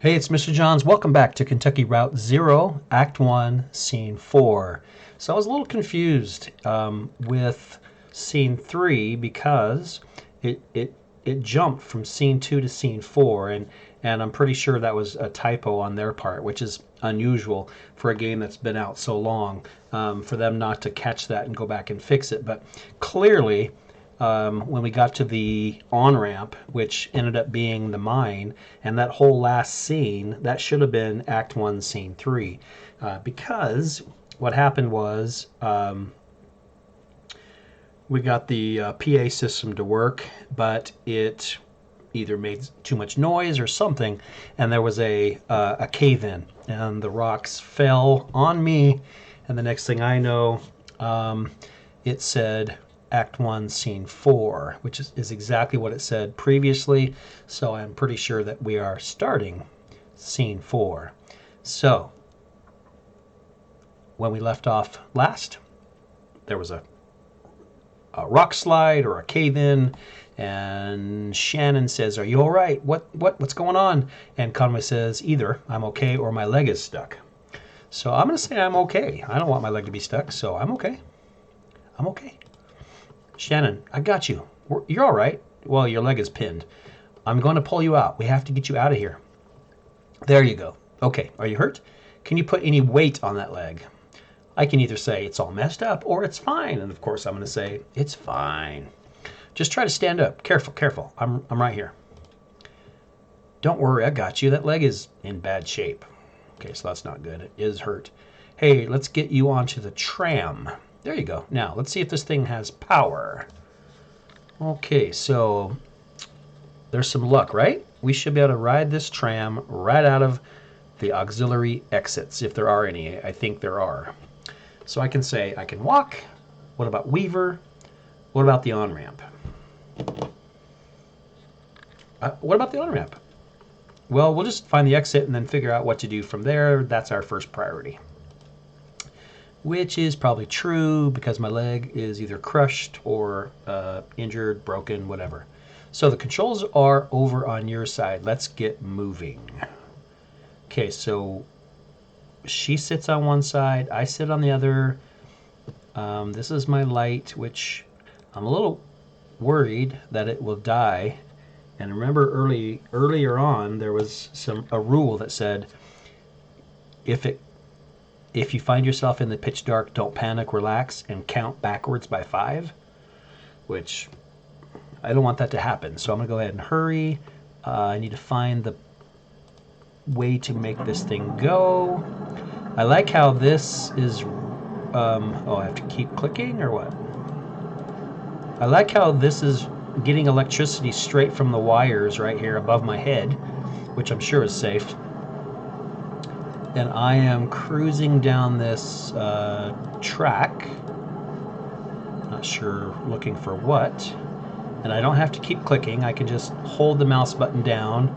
Hey, it's Mr. Johns. Welcome back to Kentucky Route Zero, Act 1, Scene 4. So I was a little confused with Scene 3 because it jumped from Scene 2 to Scene 4, and I'm pretty sure that was a typo on their part, which is unusual for a game that's been out so long, for them not to catch that and go back and fix it. But clearly, when we got to the on-ramp, which ended up being the mine, and that whole last scene, that should have been Act 1, Scene 3. Because what happened was we got the PA system to work, but it either made too much noise or something, and there was a cave-in, and the rocks fell on me, and the next thing I know, it said Act 1, Scene 4, which is exactly what it said previously, so I'm pretty sure that we are starting Scene 4. So, when we left off last, there was a rock slide or a cave-in, and Shannon says, "Are you all right? What's going on?" And Conway says, "Either I'm okay or my leg is stuck." So I'm going to say I'm okay. I don't want my leg to be stuck, so I'm okay. I'm okay. Shannon, I got you. You're all right. Well, your leg is pinned. I'm going to pull you out. We have to get you out of here. There you go. Okay, are you hurt? Can you put any weight on that leg? I can either say it's all messed up or it's fine. And of course, I'm going to say it's fine. Just try to stand up. Careful, careful. I'm right here. Don't worry, I got you. That leg is in bad shape. Okay, so that's not good. It is hurt. Hey, let's get you onto the tram. There you go. Now, let's see if this thing has power. Okay, so there's some luck, right? We should be able to ride this tram right out of the auxiliary exits, if there are any. I think there are. So I can say I can walk. What about Weaver? What about the on-ramp? What about the on-ramp? Well, we'll just find the exit and then figure out what to do from there. That's our first priority. Which is probably true because my leg is either crushed or injured, broken, whatever. So the controls are over on your side. Let's get moving. Okay, so she sits on one side, I sit on the other. This is my light, which I'm a little worried that it will die. And remember earlier on there was a rule that said if you find yourself in the pitch dark, don't panic, relax, and count backwards by 5, which I don't want that to happen. So I'm going to go ahead and hurry. I need to find the way to make this thing go. I like how this is... oh, I have to keep clicking or what? I like how this is getting electricity straight from the wires right here above my head, which I'm sure is safe. And I am cruising down this track, not sure looking for what, and I don't have to keep clicking. I can just hold the mouse button down,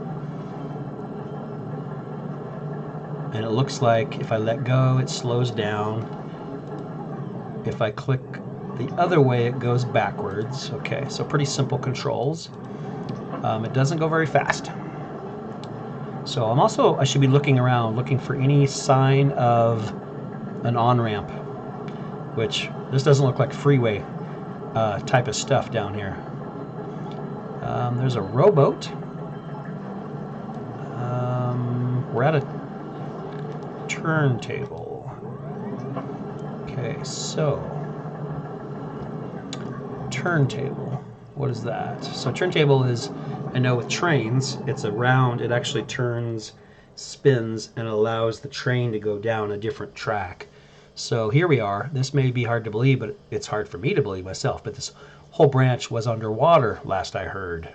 and it looks like if I let go it slows down. If I click the other way it goes backwards. Okay, so pretty simple controls. It doesn't go very fast. So I should be looking around, looking for any sign of an on-ramp, which this doesn't look like freeway type of stuff down here. There's a rowboat. We're at a turntable. Okay, so turntable. What is that? So turntable is, I know with trains, it's a round, it actually turns, spins, and allows the train to go down a different track. So here we are. This may be hard to believe, but it's hard for me to believe myself, but this whole branch was underwater last I heard.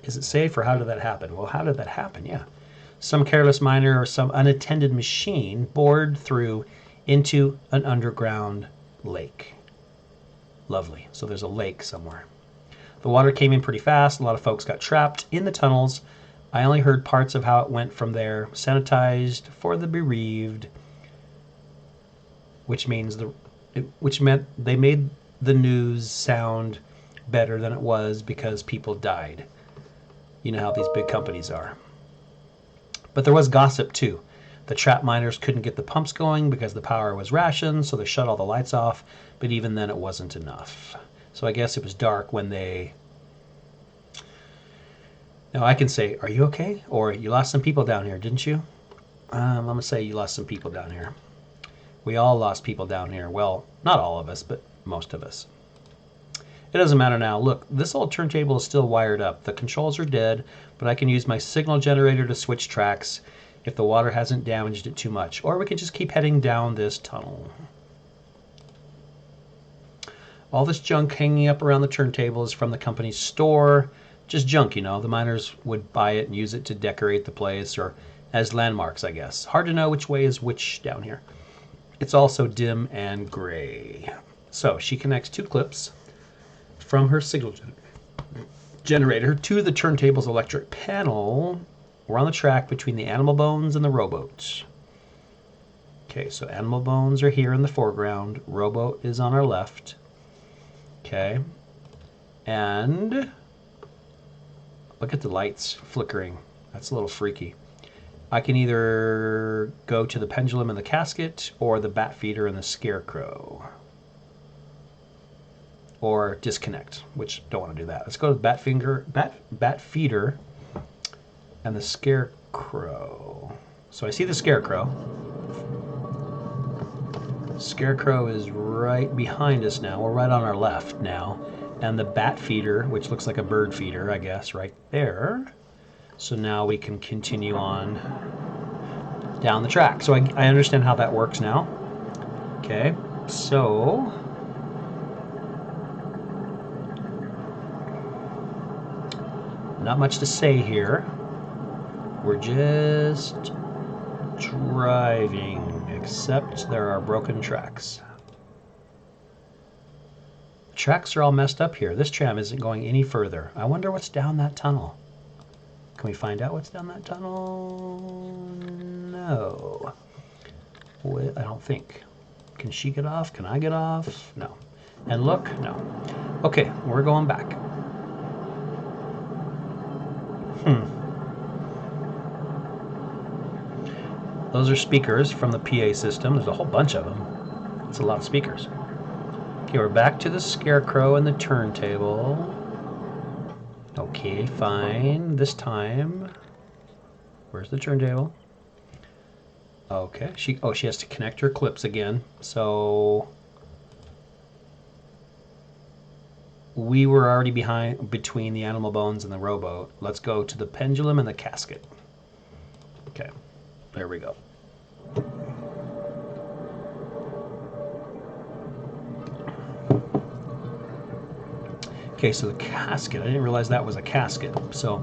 Is it safe, or how did that happen? Well, how did that happen? Yeah. Some careless miner or some unattended machine bored through into an underground lake. Lovely. So there's a lake somewhere. The water came in pretty fast. A lot of folks got trapped in the tunnels. I only heard parts of how it went from there. Sanitized for the bereaved, which meant they made the news sound better than it was because people died. You know how these big companies are. But there was gossip too. The trap miners couldn't get the pumps going because the power was rationed, so they shut all the lights off, but even then it wasn't enough. So I guess it was dark when they... Now I can say, are you okay? Or you lost some people down here, didn't you? I'm going to say you lost some people down here. We all lost people down here. Well, not all of us, but most of us. It doesn't matter now. Look, this old turntable is still wired up. The controls are dead, but I can use my signal generator to switch tracks if the water hasn't damaged it too much. Or we can just keep heading down this tunnel. All this junk hanging up around the turntable is from the company's store. Just junk, you know. The miners would buy it and use it to decorate the place or as landmarks, I guess. Hard to know which way is which down here. It's also dim and gray. So she connects two clips from her signal generator to the turntable's electric panel. We're on the track between the animal bones and the rowboat. Okay, so animal bones are here in the foreground. Rowboat is on our left. Okay, and look at the lights flickering. That's a little freaky. I can either go to the pendulum and the casket or the bat feeder and the scarecrow. Or disconnect, which don't want to do that. Let's go to the bat feeder and the scarecrow. So I see the scarecrow. Scarecrow is right behind us now. We're right on our left now. And the bat feeder, which looks like a bird feeder, I guess, right there. So now we can continue on down the track. So I understand how that works now. Okay, so not much to say here. We're just driving, except there are broken tracks. The tracks are all messed up here. This tram isn't going any further. I wonder what's down that tunnel. Can we find out what's down that tunnel? No. I don't think. Can she get off? Can I get off? No. And look, no. Okay, we're going back. Those are speakers from the PA system. There's a whole bunch of them. It's a lot of speakers. Okay, we're back to the scarecrow and the turntable. Okay, fine. This time, where's the turntable? Okay, she has to connect her clips again. So we were already between the animal bones and the rowboat. Let's go to the pendulum and the casket. Okay, there we go. Okay, so the casket, I didn't realize that was a casket. So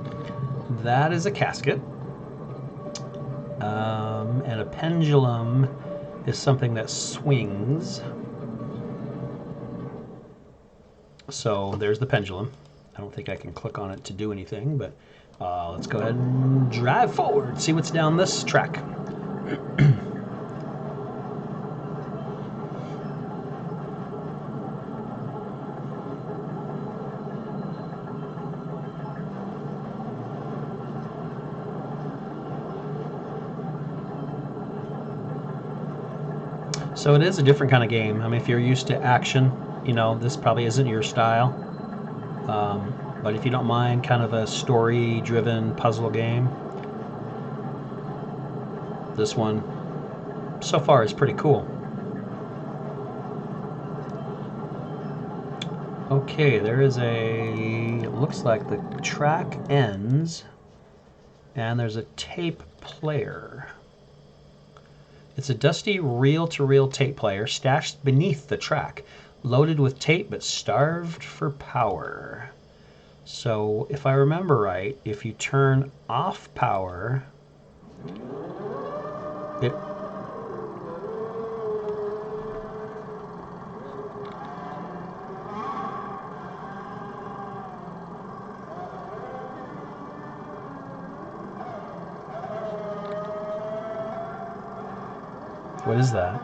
that is a casket. And a pendulum is something that swings. So there's the pendulum. I don't think I can click on it to do anything, but let's go ahead and drive forward, see what's down this track. So it is a different kind of game. I mean, if you're used to action, you know, this probably isn't your style. But if you don't mind kind of a story-driven puzzle game, this one so far is pretty cool. Okay, there is looks like the track ends and there's a tape player. It's a dusty reel-to-reel tape player stashed beneath the track, loaded with tape but starved for power. So if I remember right, if you turn off power, it what is that?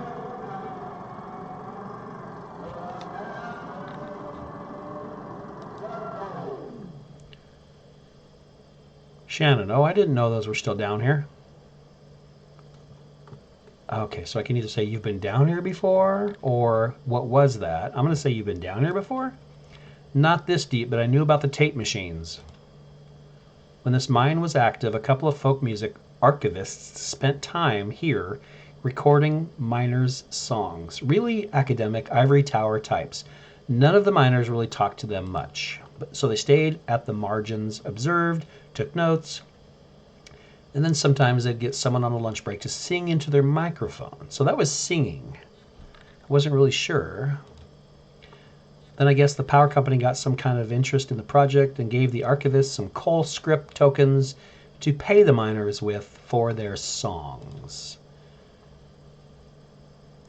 Shannon, oh, I didn't know those were still down here. Okay, so I can either say you've been down here before, or what was that? I'm going to say you've been down here before. Not this deep, but I knew about the tape machines. When this mine was active, a couple of folk music archivists spent time here recording miners' songs. Really academic ivory tower types. None of the miners really talked to them much. So they stayed at the margins, observed, took notes, and then sometimes they'd get someone on a lunch break to sing into their microphone. So that was singing. I wasn't really sure. Then I guess the power company got some kind of interest in the project and gave the archivists some coal script tokens to pay the miners with for their songs.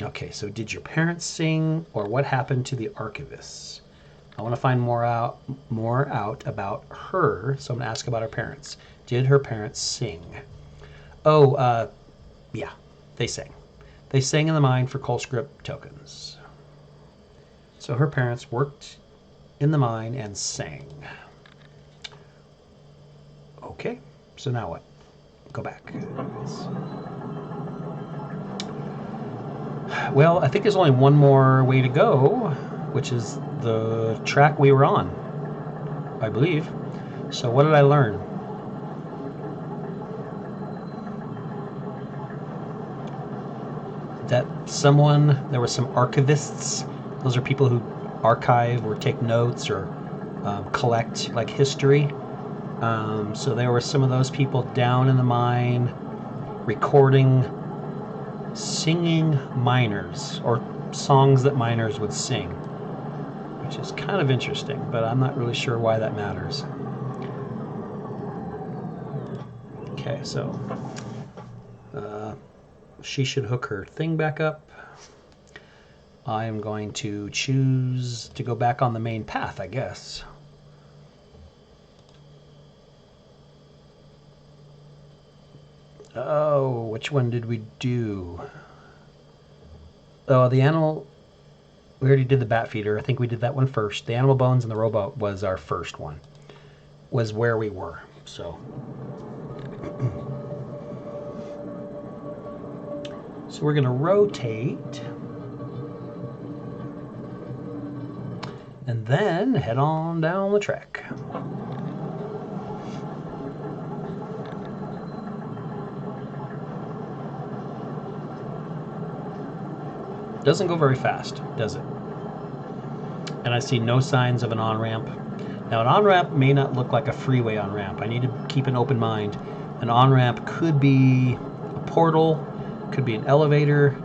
Okay, so did your parents sing, or what happened to the archivists? I want to find more out about her, so I'm going to ask about her parents. Did her parents sing? Oh, yeah, they sang. They sang in the mine for coal script tokens. So her parents worked in the mine and sang. Okay, so now what? Go back. Well, I think there's only one more way to go, which is the track we were on, I believe. So what did I learn? That there were some archivists. Those are people who archive or take notes or collect like history. So there were some of those people down in the mine recording singing miners, or songs that miners would sing, which is kind of interesting, but I'm not really sure why that matters. Okay, so she should hook her thing back up. I am going to choose to go back on the main path, I guess. Oh, which one did we do? Oh, the animal, we already did the bat feeder. I think we did that one first. The animal bones and the robot was our first one, was where we were. So, so we're going to rotate and then head on down the track. Doesn't go very fast, does it? And I see no signs of an on-ramp. Now, an on-ramp may not look like a freeway on-ramp. I need to keep an open mind. An on-ramp could be a portal, could be an elevator.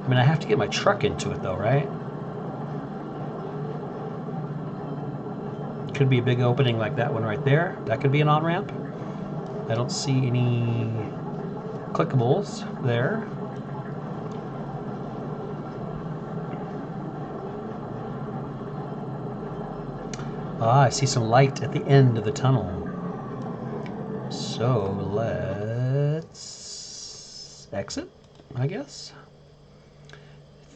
I mean, I have to get my truck into it though, right? Could be a big opening like that one right there. That could be an on-ramp. I don't see any clickables there. Ah, I see some light at the end of the tunnel. So let's exit, I guess.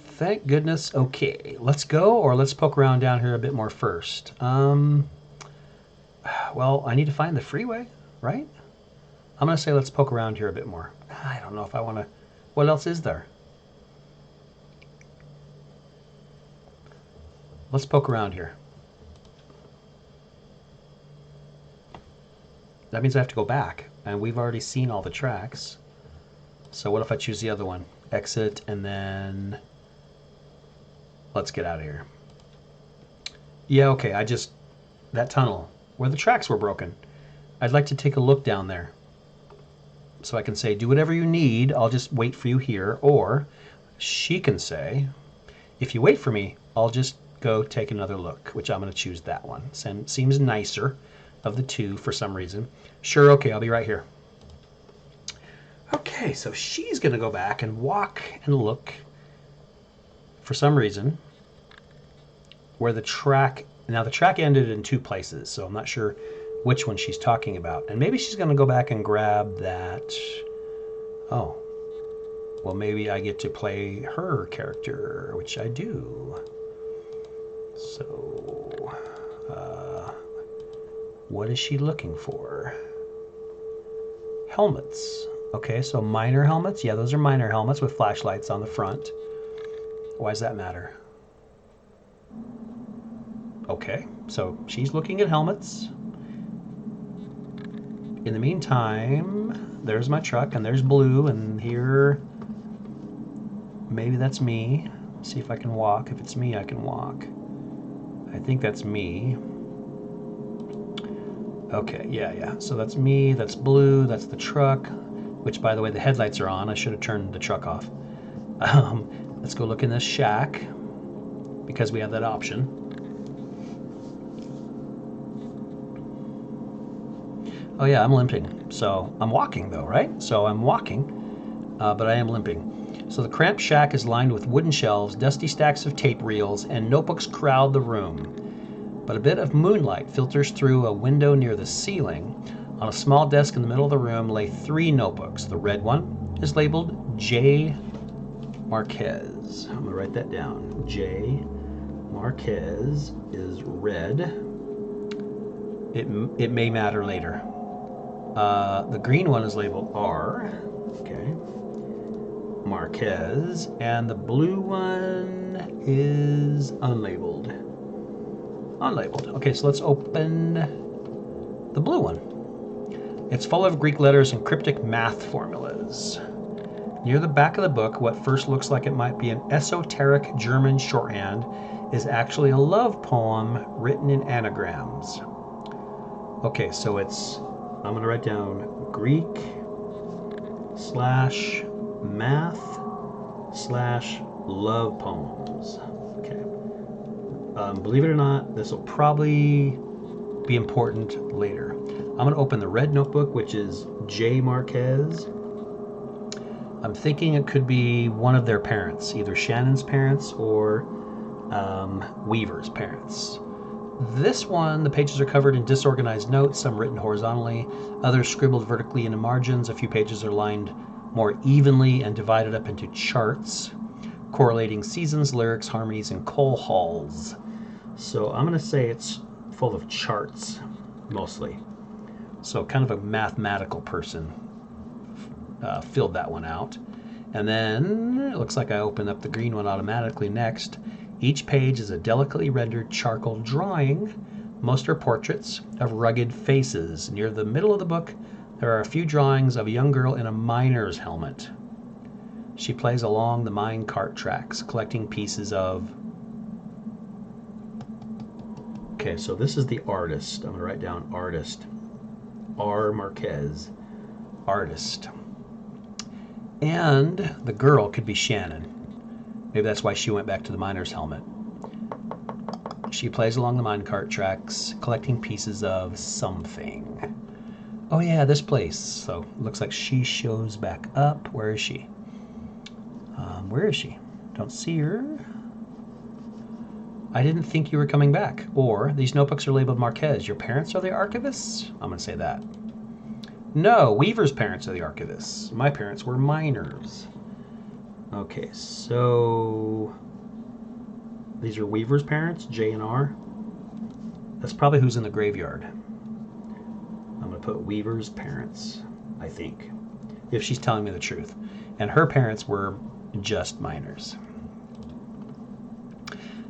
Thank goodness. Okay, let's go, or let's poke around down here a bit more first. Well, I need to find the freeway, right? I'm going to say let's poke around here a bit more. I don't know if I want to. What else is there? Let's poke around here. That means I have to go back, and we've already seen all the tracks. So what if I choose the other one? Exit, and then let's get out of here. Yeah, okay, that tunnel where the tracks were broken. I'd like to take a look down there. So I can say, do whatever you need, I'll just wait for you here. Or she can say, if you wait for me, I'll just go take another look, which I'm going to choose that one. Seems nicer of the two for some reason. Sure, okay, I'll be right here. Okay, so she's going to go back and walk and look for some reason where the track, now the track ended in two places, so I'm not sure which one she's talking about. And maybe she's going to go back and grab that. Oh, well, maybe I get to play her character, which I do. So, what is she looking for? helmets. Okay, so miner helmets. Yeah, those are miner helmets with flashlights on the front. Why does that matter? Okay, so she's looking at helmets. In the meantime, there's my truck, and there's Blue, and here, maybe that's me. See if I can walk. If it's me, I can walk. I think that's me. Okay, yeah. So that's me, that's Blue, that's the truck, which, by the way, the headlights are on. I should have turned the truck off. Let's go look in this shack, because we have that option. Oh yeah, I'm limping. So I'm walking though, right? So I'm walking, but I am limping. So the cramped shack is lined with wooden shelves, dusty stacks of tape reels, and notebooks crowd the room. But a bit of moonlight filters through a window near the ceiling. On a small desk in the middle of the room lay 3 notebooks. The red one is labeled J. Marquez. I'm gonna write that down. J. Marquez is red. It may matter later. The green one is labeled R. Okay. Marquez. And the blue one is unlabeled. Unlabeled. Okay, so let's open the blue one. It's full of Greek letters and cryptic math formulas. Near the back of the book, what first looks like it might be an esoteric German shorthand is actually a love poem written in anagrams. Okay, so I'm going to write down Greek / math / love poems. Okay. Believe it or not, this will probably be important later. I'm going to open the red notebook, which is J. Marquez. I'm thinking it could be one of their parents, either Shannon's parents or Weaver's parents. This one, the pages are covered in disorganized notes, some written horizontally, others scribbled vertically into margins. A few pages are lined more evenly and divided up into charts, correlating seasons, lyrics, harmonies, and coal hauls. So I'm going to say it's full of charts, mostly. So kind of a mathematical person filled that one out. And then it looks like I opened up the green one automatically next. Each page is a delicately rendered charcoal drawing. Most are portraits of rugged faces. Near the middle of the book, there are a few drawings of a young girl in a miner's helmet. She plays along the mine cart tracks, collecting pieces of... Okay, so this is the artist. I'm going to write down artist. R. Marquez. Artist. And the girl could be Shannon. Maybe that's why she went back to the miner's helmet. She plays along the minecart tracks, collecting pieces of something. Oh yeah, this place. So looks like she shows back up. Where is she? Where is she? Don't see her. I didn't think you were coming back. Or these notebooks are labeled Marquez. Your parents are the archivists? I'm going to say that. No, Weaver's parents are the archivists. My parents were miners. Okay, so these are Weaver's parents, J and R. That's probably who's in the graveyard. I'm going to put Weaver's parents, I think, if she's telling me the truth. And her parents were just miners.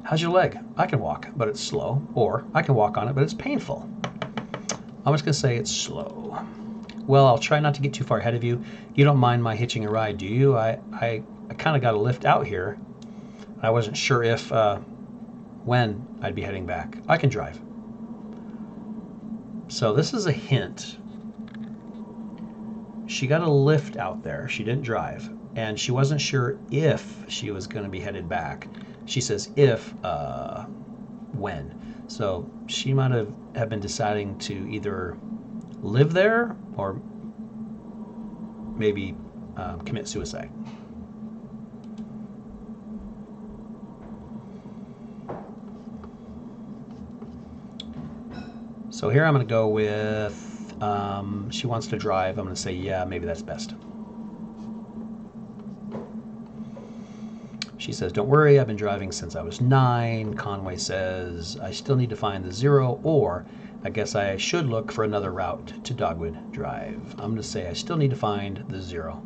How's your leg? I can walk, but it's slow. Or I can walk on it, but it's painful. I'm just going to say it's slow. Well, I'll try not to get too far ahead of you. You don't mind my hitching a ride, do you? I kind of got a lift out here. I wasn't sure if, when I'd be heading back. I can drive. So this is a hint. She got a lift out there. She didn't drive. And she wasn't sure if she was going to be headed back. She says if, when. So she might have been deciding to either live there or maybe commit suicide. So here I'm going to go with she wants to drive. I'm going to say, yeah, maybe that's best. She says, don't worry, I've been driving since I was 9. Conway says, I still need to find the 0 or I guess I should look for another route to Dogwood Drive. I'm going to say I still need to find the 0.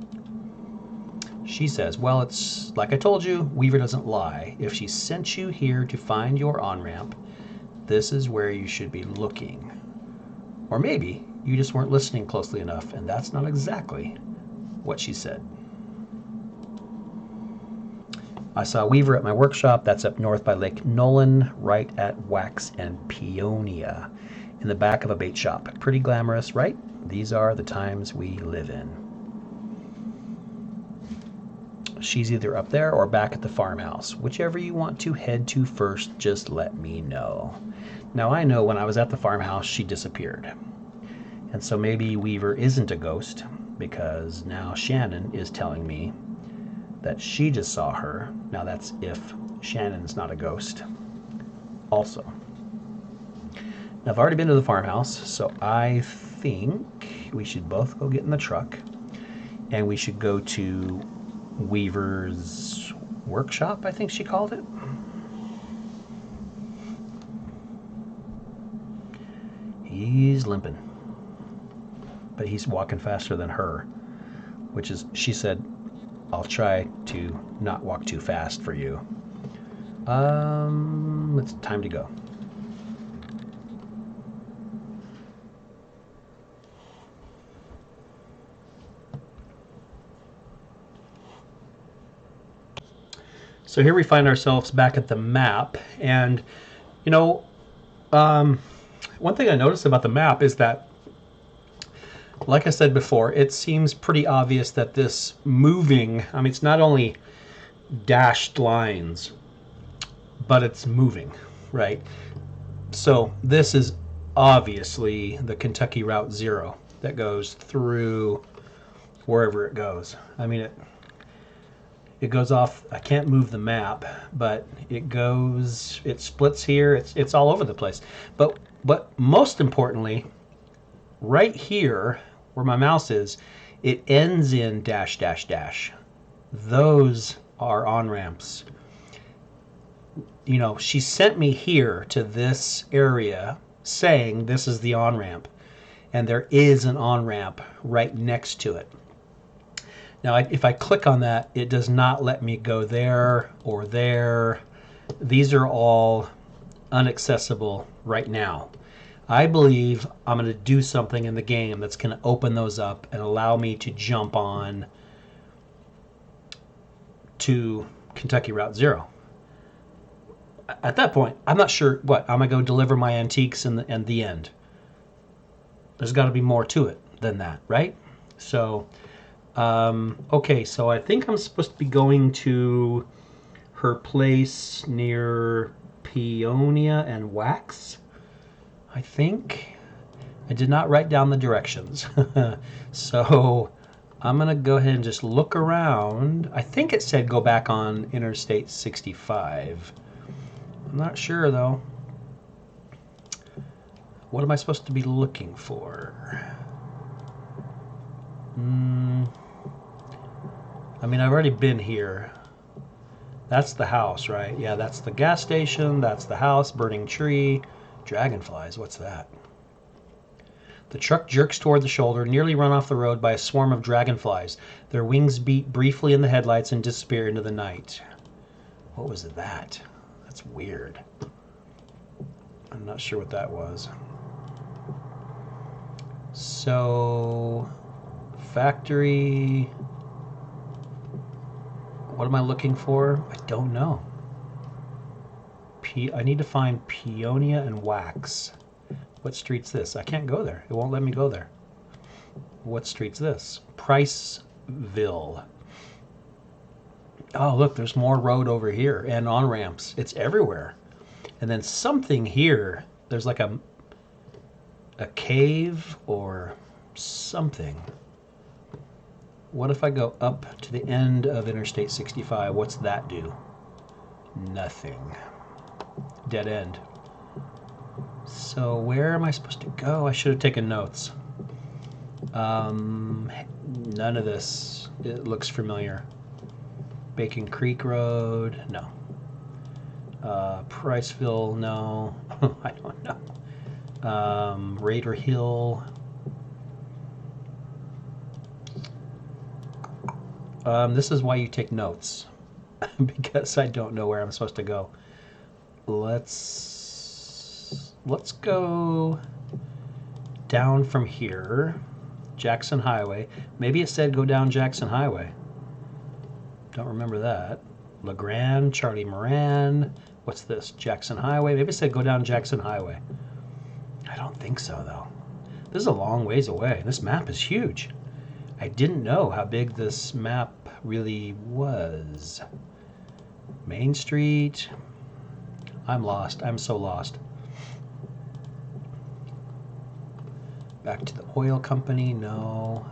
She says, well, it's like I told you, Weaver doesn't lie. If she sent you here to find your on-ramp, this is where you should be looking. Or maybe you just weren't listening closely enough, and that's not exactly what she said. I saw Weaver at my workshop. That's up north by Lake Nolan, right at Wax and Peonia, in the back of a bait shop. Pretty glamorous, right? These are the times we live in. She's either up there or back at the farmhouse. Whichever you want to head to first, just let me know. Now, I know when I was at the farmhouse, she disappeared. And so maybe Weaver isn't a ghost, because now Shannon is telling me that she just saw her. Now that's if Shannon's not a ghost also. Now I've already been to the farmhouse, so I think we should both go get in the truck and we should go to Weaver's workshop, I think she called it. He's limping, but he's walking faster than her, which is, she said, I'll try to not walk too fast for you. It's time to go. So here we find ourselves back at the map, and you know, one thing I noticed about the map is that, like I said before, it seems pretty obvious that this moving, I mean, it's not only dashed lines, but it's moving, right? So this is obviously the Kentucky Route 0 that goes through wherever it goes. I mean, it goes off, I can't move the map, but it goes, it splits here, it's all over the place. But most importantly, right here where my mouse is, it ends in dash dash dash. Those are on-ramps. You know, she sent me here to this area saying this is the on-ramp, and there is an on-ramp right next to it. Now, if I click on that, it does not let me go there or there. These are all inaccessible right now. I believe I'm going to do something in the game that's going to open those up and allow me to jump on to Kentucky Route 0. At that point, I'm not sure what. I'm going to go deliver my antiques and the end. There's got to be more to it than that, right? So, okay, so I think I'm supposed to be going to her place near Peonia and Wax. I think I did not write down the directions. So I'm going to go ahead and just look around. I think it said go back on Interstate 65. I'm not sure though. What am I supposed to be looking for? I mean, I've already been here. That's the house, right? Yeah, that's the gas station. That's the house. Burning tree. Dragonflies, what's that? The truck jerks toward the shoulder, nearly run off the road by a swarm of dragonflies. Their wings beat briefly in the headlights and disappear into the night. What was that? That's weird. I'm not sure what that was. So, factory. What am I looking for? I don't know. I need to find Peonia and Wax. What street's this? I can't go there. It won't let me go there. What street's this? Priceville. Oh, look, there's more road over here and on-ramps. It's everywhere. And then something here, there's like a cave or something. What if I go up to the end of Interstate 65? What's that do? Nothing. Dead end. So where am I supposed to go? I should have taken notes. None of this. It looks familiar. Bacon Creek Road, no. Priceville, no. I don't know. Raider Hill. This is why you take notes, because I don't know where I'm supposed to go. Let's go down from here. Jackson Highway. Maybe it said go down Jackson Highway. Don't remember that. LeGrand, Charlie Moran. What's this? Jackson Highway. Maybe it said go down Jackson Highway. I don't think so, though. This is a long ways away. This map is huge. I didn't know how big this map really was. Main Street. I'm lost. I'm so lost. Back to the oil company. No.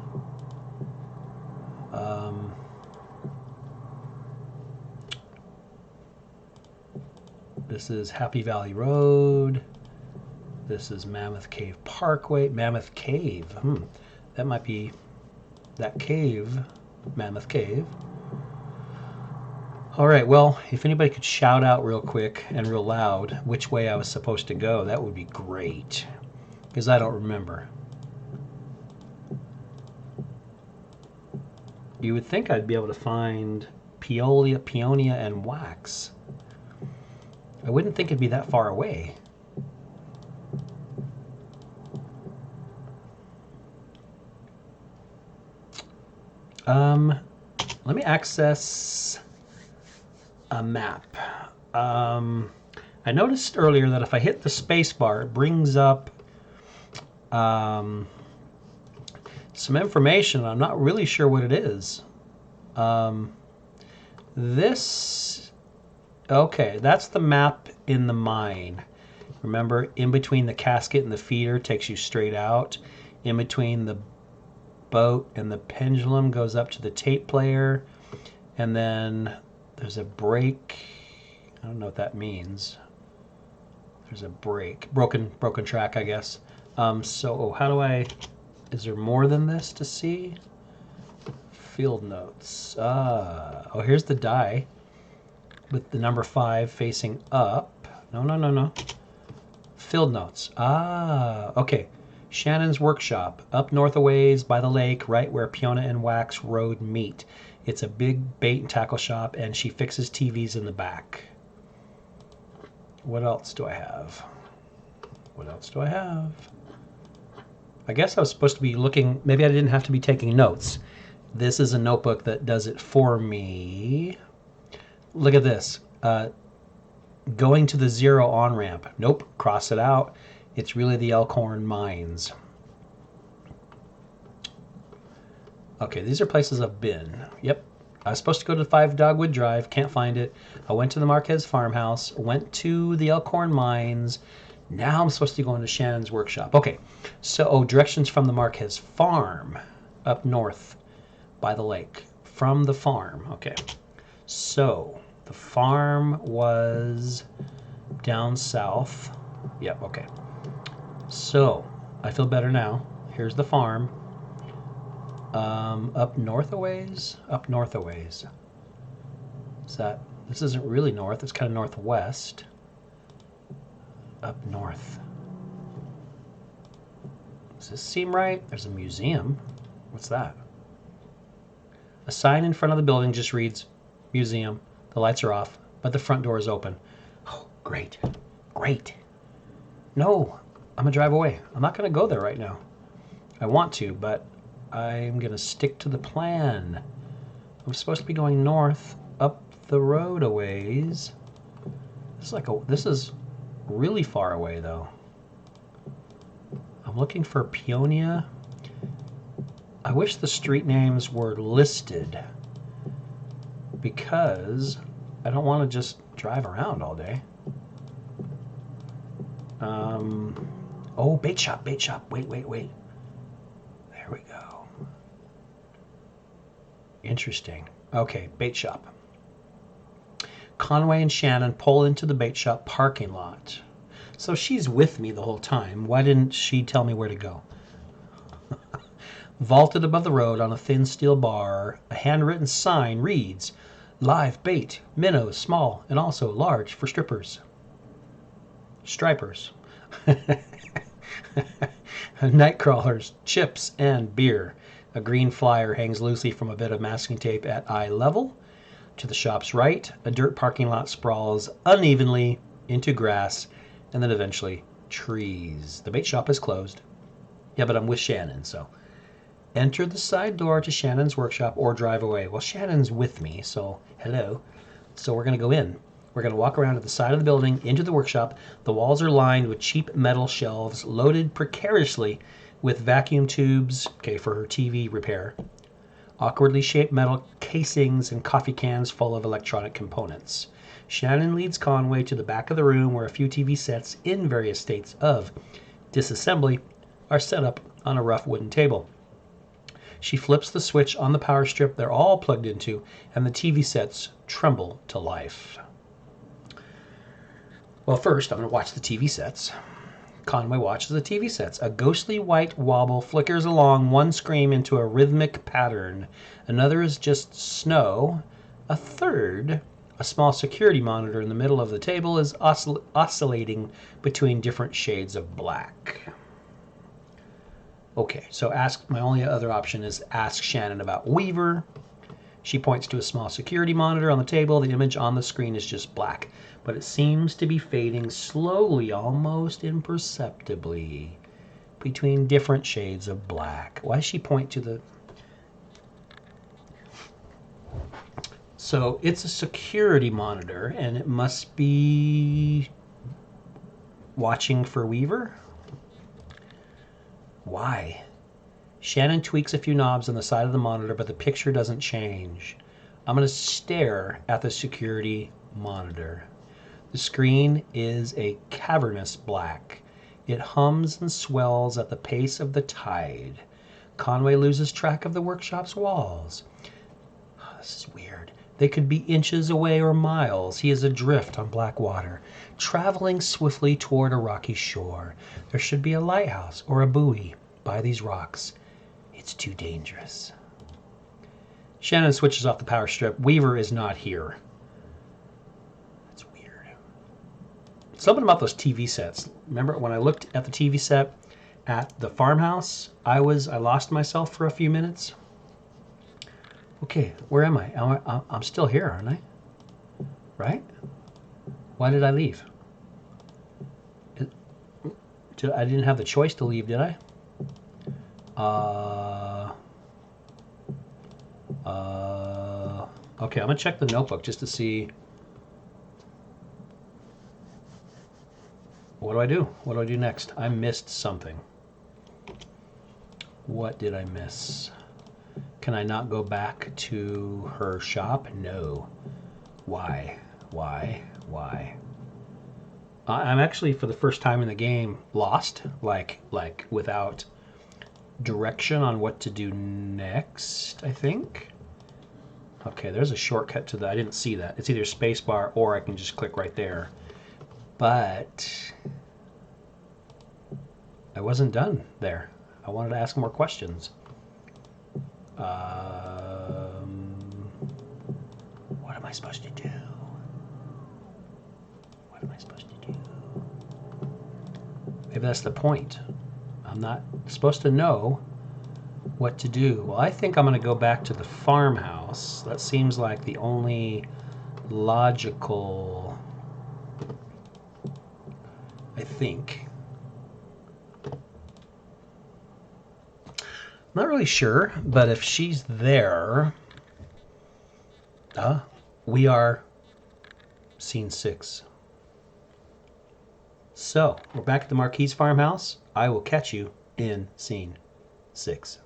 This is Happy Valley Road. This is Mammoth Cave Parkway. Mammoth Cave. That might be that cave. Mammoth Cave. All right, well, if anybody could shout out real quick and real loud which way I was supposed to go, that would be great, because I don't remember. You would think I'd be able to find peonia, and wax. I wouldn't think it'd be that far away. Let me access a map. I noticed earlier that if I hit the space bar, it brings up some information. I'm not really sure what it is. Okay, that's the map in the mine. Remember, in between the casket and the feeder takes you straight out. In between the boat and the pendulum goes up to the tape player. And then there's a break. I don't know what that means. There's a break. Broken track, I guess. So how do I... Is there more than this to see? Field notes. Oh, here's the die with the number 5 facing up. No. Field notes. Okay. Shannon's Workshop, up north a ways by the lake, right where Peonia and Wax Road meet. It's a big bait and tackle shop, and she fixes TVs in the back. What else do I have? I guess I was supposed to be looking, maybe I didn't have to be taking notes. This is a notebook that does it for me. Look at this. Going to the 0 on-ramp. Nope, cross it out. It's really the Elkhorn Mines. Okay, these are places I've been. Yep. I was supposed to go to 5 Dogwood Drive. Can't find it. I went to the Marquez farmhouse. Went to the Elkhorn Mines. Now I'm supposed to be going to Shannon's Workshop. Okay, so directions from the Marquez farm up north by the lake. From the farm. Okay, so the farm was down south. Yep, okay. So I feel better now. Here's the farm. Up north a ways. This isn't really north, it's kind of northwest. Up north. Does this seem right? There's a museum. What's that? A sign in front of the building just reads museum. The lights are off, but the front door is open. Oh, great. No, I'm gonna drive away. I'm not gonna go there right now. I want to, but I'm gonna stick to the plan. I'm supposed to be going north up the road a ways. This is really far away though. I'm looking for Peonia. I wish the street names were listed because I don't want to just drive around all day. Oh, bait shop. Wait. There we go. Interesting. Okay, bait shop. Conway and Shannon pull into the bait shop parking lot. So she's with me the whole time. Why didn't she tell me where to go? Vaulted above the road on a thin steel bar, a handwritten sign reads, "Live bait, minnows, small and also large for strippers." Stripers. Nightcrawlers, chips, and beer. A green flyer hangs loosely from a bit of masking tape at eye level. To the shop's right, a dirt parking lot sprawls unevenly into grass and then eventually trees. The bait shop is closed. Yeah, but I'm with Shannon, so enter the side door to Shannon's workshop or drive away. Well, Shannon's with me, so hello. So we're going to go in. We're going to walk around to the side of the building into the workshop. The walls are lined with cheap metal shelves loaded precariously with vacuum tubes, okay, for her TV repair. Awkwardly shaped metal casings and coffee cans full of electronic components. Shannon leads Conway to the back of the room where a few TV sets in various states of disassembly are set up on a rough wooden table. She flips the switch on the power strip they're all plugged into, and the TV sets tremble to life. Well, first, I'm going to watch the TV sets. Conway watches the TV sets. A ghostly white wobble flickers along one screen into a rhythmic pattern. Another is just snow. A third, a small security monitor in the middle of the table, is oscillating between different shades of black. Okay, so my only other option is ask Shannon about Weaver. She points to a small security monitor on the table. The image on the screen is just black, but it seems to be fading slowly, almost imperceptibly, between different shades of black. Why does she point to the... So it's a security monitor, and it must be watching for Weaver? Why? Shannon tweaks a few knobs on the side of the monitor, but the picture doesn't change. I'm going to stare at the security monitor. The screen is a cavernous black. It hums and swells at the pace of the tide. Conway loses track of the workshop's walls. Oh, this is weird. They could be inches away or miles. He is adrift on black water, traveling swiftly toward a rocky shore. There should be a lighthouse or a buoy by these rocks. It's too dangerous. Shannon switches off the power strip. Weaver is not here. That's weird. Something about those TV sets. Remember when I looked at the TV set at the farmhouse? I lost myself for a few minutes. Okay, where am I? I'm still here, aren't I? Right? Why did I leave? I didn't have the choice to leave, did I? Okay, I'm gonna check the notebook just to see. What do I do? What do I do next? I missed something. What did I miss? Can I not go back to her shop? No. Why? I'm actually, for the first time in the game, lost. Like without direction on what to do next, I think. Okay, there's a shortcut to that. I didn't see that. It's either spacebar or I can just click right there. But I wasn't done there. I wanted to ask more questions. What am I supposed to do? What am I supposed to do? Maybe that's the point. I'm not supposed to know what to do. Well, I think I'm going to go back to the farmhouse. That seems like the only logical, I think. I'm not really sure, but if she's there, we are scene 6. So, we're back at the Marquez farmhouse. I will catch you in scene 6.